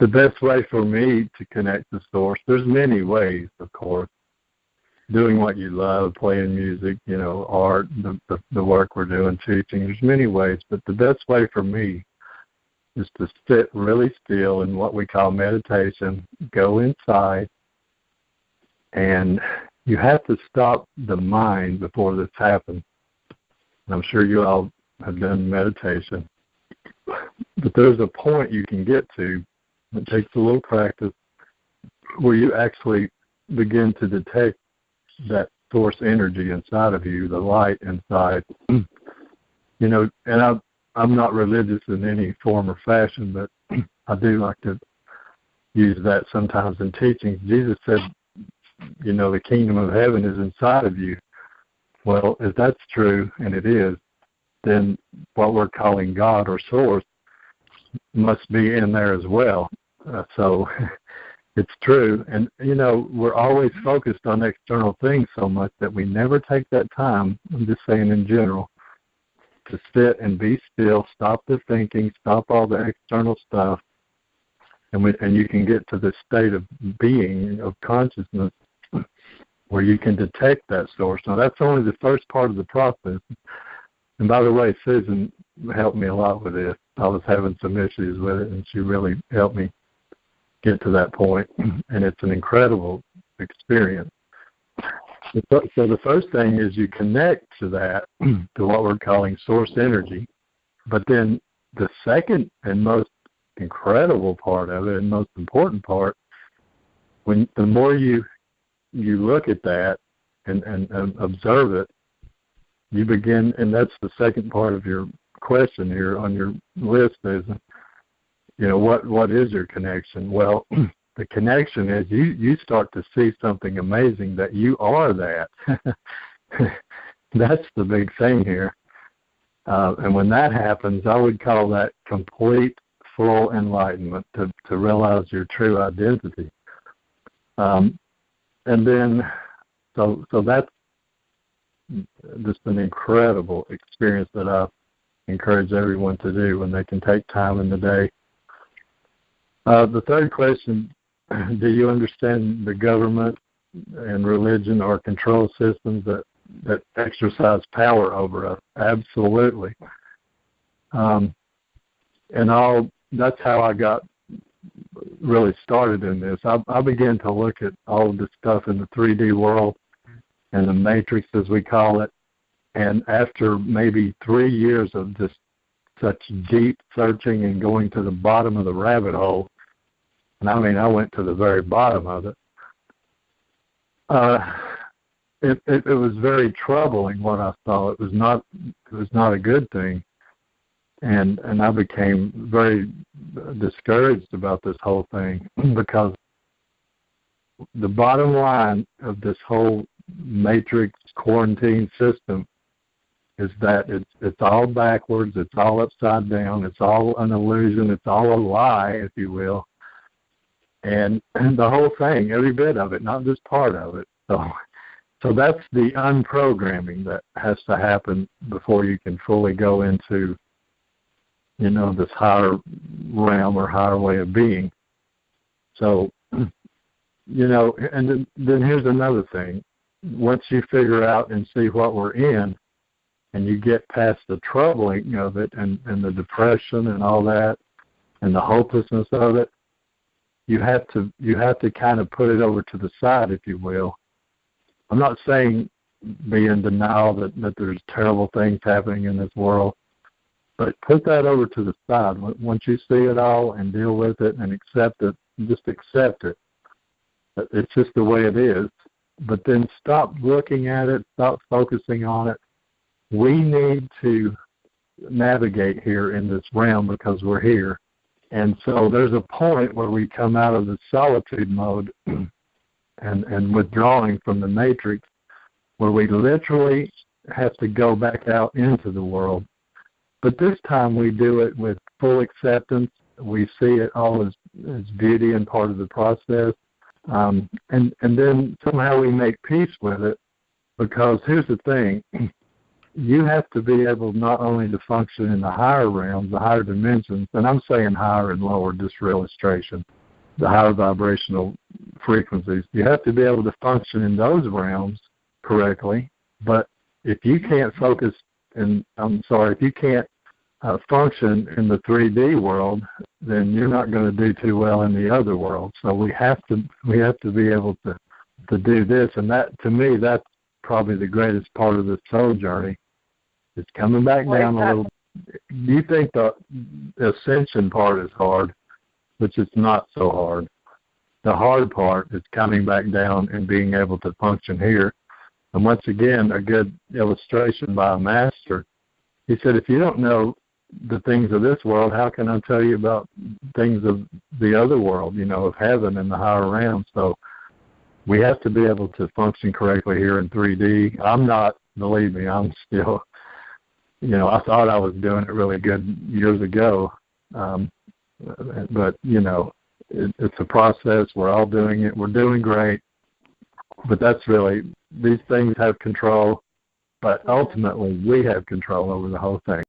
the best way for me to connect to Source, there's many ways, of course. Doing what you love, playing music, art, the work we're doing, teaching. There's many ways, but the best way for me is to sit really still in what we call meditation, go inside, and you have to stop the mind before this happens. And I'm sure you all have done meditation. But there's a point you can get to, it takes a little practice, where you actually begin to detect that source energy inside of you, the light inside. And I'm not religious in any form or fashion, but I do like to use that sometimes in teaching. Jesus said, the kingdom of heaven is inside of you. Well, if that's true, and it is, then what we're calling God or Source must be in there as well. So it's true. And, we're always focused on external things so much that we never take that time, I'm just saying in general, to sit and be still, stop the thinking, stop all the external stuff, and you can get to this state of being, of consciousness, where you can detect that source. Now, that's only the first part of the process. And by the way, Susan helped me a lot with this. I was having some issues with it, and she really helped me get to that point. And it's an incredible experience. So the first thing is you connect to that, to what we're calling source energy. But then the second and most incredible part of it, and most important part, the more you look at that and observe it, you begin, and that's the second part of your question here on your list is, what is your connection? Well, the connection is you start to see something amazing, that you are that. That's the big thing here. And when that happens, I would call that complete, full enlightenment, to realize your true identity. And then, so that's just an incredible experience that I encourage everyone to do when they can take time in the day. The third question, do you understand the government and religion are control systems that exercise power over us? Absolutely. That's how I got really started in this. I began to look at all of this stuff in the 3D world and the matrix, as we call it. And after maybe 3 years of just such deep searching and going to the bottom of the rabbit hole, and I went to the very bottom of it, it was very troubling what I saw. It was not a good thing. And I became very discouraged about this whole thing, because the bottom line of this whole matrix quarantine system is that it's all backwards, it's all upside down, it's all an illusion, it's all a lie, if you will. And the whole thing, every bit of it, not just part of it. So that's the unprogramming that has to happen before you can fully go into this higher realm or higher way of being. So, and then here's another thing. Once you figure out and see what we're in, and you get past the troubling of it and the depression and all that and the hopelessness of it, you have to kind of put it over to the side, if you will. I'm not saying be in denial that there's terrible things happening in this world, but put that over to the side. Once you see it all and deal with it and accept it, just accept it. It's just the way it is. But then stop looking at it, stop focusing on it. We need to navigate here in this realm because we're here. And so there's a point where we come out of the solitude mode and withdrawing from the matrix, where we literally have to go back out into the world. But this time we do it with full acceptance. We see it all as beauty and part of the process. And then somehow we make peace with it, because here's the thing. you have to be able not only to function in the higher realms, the higher dimensions, and I'm saying higher and lower just for illustration, the higher vibrational frequencies. You have to be able to function in those realms correctly, but if you can't focus if you can't function in the 3D world, then you're not going to do too well in the other world. So we have to be able to do this, and that, to me, that's probably the greatest part of this soul journey. It's coming back down a little. You think the ascension part is hard, which it's not so hard. The hard part is coming back down and being able to function here. And once again, a good illustration by a master. He said, if you don't know the things of this world, how can I tell you about things of the other world, of heaven and the higher realms? So we have to be able to function correctly here in 3D. I'm not, believe me, I'm still, I thought I was doing it really good years ago. But, it's a process. We're all doing it. We're doing great. But that's really, these things have control, but ultimately we have control over the whole thing.